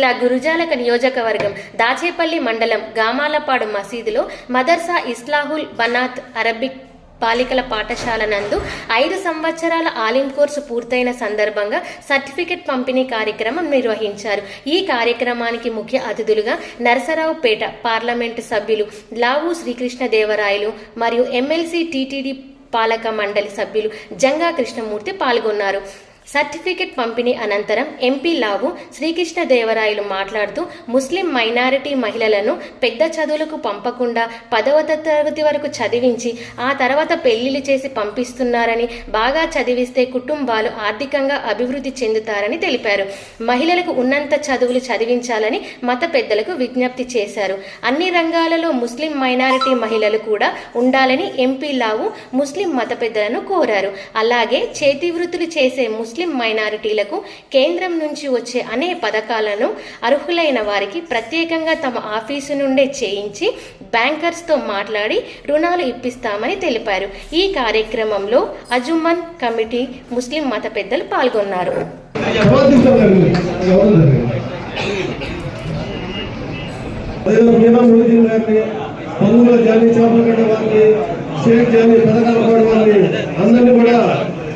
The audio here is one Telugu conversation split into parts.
జిల్లా గురుజాలక నియోజకవర్గం దాచేపల్లి మండలం గామాలపాడు మసీదులో మదర్సా ఇస్లాహుల్ బనాత్ అరబిక్ బాలికల పాఠశాల నందు 5 సంవత్సరాల ఆలిం కోర్సు పూర్తయిన సందర్భంగా సర్టిఫికెట్ పంపిణీ కార్యక్రమం నిర్వహించారు. ఈ కార్యక్రమానికి ముఖ్య అతిథులుగా నరసరావుపేట పార్లమెంటు సభ్యులు లావు శ్రీకృష్ణదేవరాయలు మరియు ఎమ్మెల్సీ టీటీడీ పాలక మండలి సభ్యులు జంగా కృష్ణమూర్తి పాల్గొన్నారు. సర్టిఫికెట్ పంపిణీ అనంతరం ఎంపీ లావు శ్రీకృష్ణదేవరాయలు మాట్లాడుతూ ముస్లిం మైనారిటీ మహిళలను పెద్ద చదువులకు పంపకుండా 10వ తరగతి వరకు చదివించి ఆ తర్వాత పెళ్లిళ్ళు చేసి పంపిస్తున్నారని, బాగా చదివిస్తే కుటుంబాలు ఆర్థికంగా అభివృద్ధి చెందుతారని తెలిపారు. మహిళలకు ఉన్నంత చదువులు చదివించాలని మత పెద్దలకు విజ్ఞప్తి చేశారు. అన్ని రంగాలలో ముస్లిం మైనారిటీ మహిళలు కూడా ఉండాలని ఎంపీ లావు ముస్లిం మత పెద్దలను కోరారు. అలాగే చేతి వృత్తులు చేసే ముస్లిం మైనారిటీలకు కేంద్రం నుంచి వచ్చే అనేక పథకాలను అర్హులైన వారికి ప్రత్యేకంగా తమ ఆఫీసు నుండే చేయించి బ్యాంకర్స్తో మాట్లాడి రుణాలు ఇప్పిస్తామని తెలిపారు. ఈ కార్యక్రమంలో అజుమన్ కమిటీ ముస్లిం మత పెద్దలు పాల్గొన్నారు.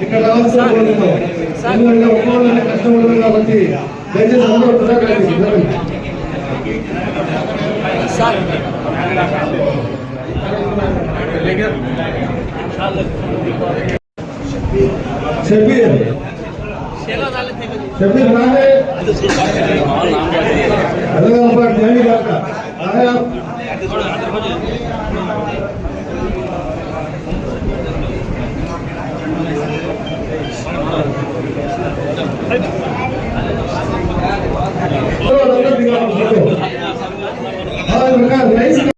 ఇక్కడ రావాల్సిన ఎందుకంటే ఒక్కొక్కరిని కష్టపడదు కాబట్టి దయచేసి అందరూ షబీర్ రాహే अलग ध्यान